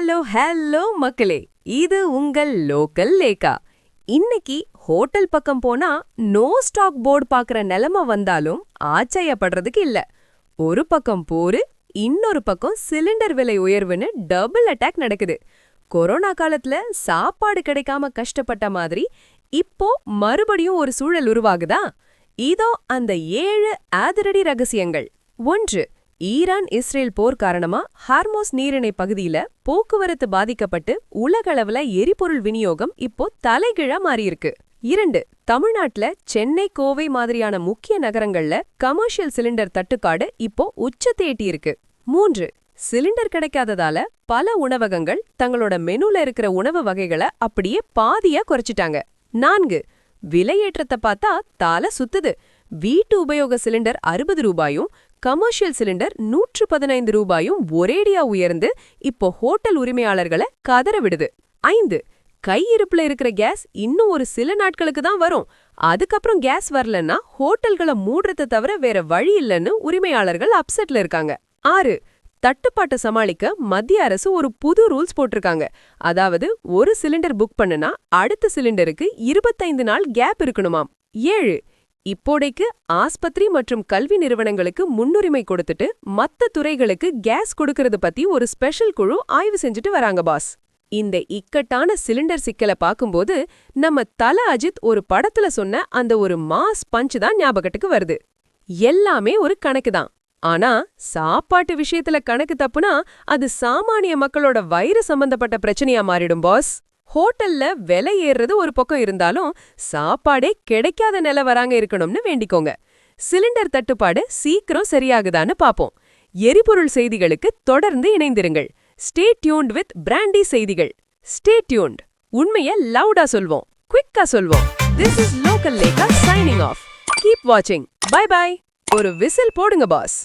Hello hello மக்களே, இது உங்கள் லோக்கல் லேக்கா. இன்னைக்கு ஹோட்டல் பக்கம் போனா நோ ஸ்டாக் போர்டு பாக்குற நிலைமை வந்தாலும் ஆச்சரியப்படுறதுக்கு இல்ல. ஒரு பக்கம் போரு, இன்னொரு பக்கம் சிலிண்டர் விலை உயர்வுன்னு டபுள் அட்டாக் நடக்குது. கொரோனா காலத்துல சாப்பாடு கிடைக்காம கஷ்டப்பட்ட மாதிரி இப்போ மறுபடியும் ஒரு சூழல் உருவாகுதா? இதோ அந்த 7 அதிரடி ரகசியங்கள். 1. ஈரான் இஸ்ரேல் போர் காரணமா ஹார்மோஸ் நீரிணை பகுதியில போக்குவரத்து பாதிக்கப்பட்டு உலகளவுல எரிபொருள் விநியோகம் இப்போ தலைகீழா மாறியிருக்கு. 2. தமிழ்நாட்டுல சென்னை, கோவை மாதிரியான முக்கிய நகரங்கள்ல கமர்ஷியல் சிலிண்டர் தட்டுப்பாடு இப்போ உச்சத்தை எட்டியிருக்கு. 3. சிலிண்டர் கிடைக்காததால பல உணவகங்கள் தங்களோட மெனுல இருக்கிற உணவு வகைகளை அப்படியே பாதியா குறைச்சிட்டாங்க. 4. விலையேற்றத்தை பார்த்தா தலை சுத்துது. வீட்டு உபயோக சிலிண்டர் 60 ரூபாயும் கமர்ஷியல் சிலிண்டர் 115 ரூபாயும் ஒரேடியா உயர்ந்து இப்போ ஹோட்டல் உரிமையாளர்களை கதற விடுது. 5. கையிருப்புல இருக்கிற கேஸ் இன்னும் ஒரு சில நாட்களுக்கு தான் வரும். அதுக்கப்புறம் கேஸ் வரலன்னா ஹோட்டல்களை மூடுறதை தவிர வேற வழி இல்லைன்னு உரிமையாளர்கள் அப்செட்ல இருக்காங்க. 6. தட்டுப்பாட்டை சமாளிக்க மத்திய அரசு ஒரு புது ரூல்ஸ் போட்டிருக்காங்க. அதாவது ஒரு சிலிண்டர் புக் பண்ணுனா அடுத்த சிலிண்டருக்கு 25 நாள் கேப் இருக்கணுமாம். 7. இப்போதைக்கு ஆஸ்பத்திரி மற்றும் கல்வி நிறுவனங்களுக்கு முன்னுரிமை கொடுத்துட்டு மத்த துறைகளுக்கு கேஸ் கொடுக்கறது பத்தி ஒரு ஸ்பெஷல் குழு ஆய்வு செஞ்சுட்டு வராங்க பாஸ். இந்த இக்கட்டான சிலிண்டர் சிக்கலை பார்க்கும்போது நம்ம தல அஜித் ஒரு படத்துல சொன்ன அந்த ஒரு மாஸ் பஞ்ச் தான் ஞாபகத்துக்கு வருது. எல்லாமே ஒரு கணக்கு தான். ஆனா சாப்பாட்டு விஷயத்துல கணக்கு தப்புனா அது சாமானிய மக்களோட வயிறு சம்பந்தப்பட்ட பிரச்சனையா மாறிடும் பாஸ். ஹோட்டல்ல விலை ஏறுறது ஒரு பக்கம் இருந்தாலும் சாப்பாடே கிடைக்காத நிலை வராங்க இருக்கணும்னு வேண்டிக்கோங்க. சிலிண்டர் தட்டுப்பாடு சீக்கிரம் சரியாகுதான்னு பாப்போம். எரிபொருள் செய்திகளுக்கு தொடர்ந்து இணைந்திருங்கள். ஸ்டே டியூன்ட் வித் பிராண்டி செய்திகள். Stay tuned. உண்மையை லவுடா சொல்வோம், குவிக்கா சொல்வோம். This is local Lekha signing off. Keep வாட்சிங். Bye bye. ஒரு விசில் போடுங்க பாஸ்.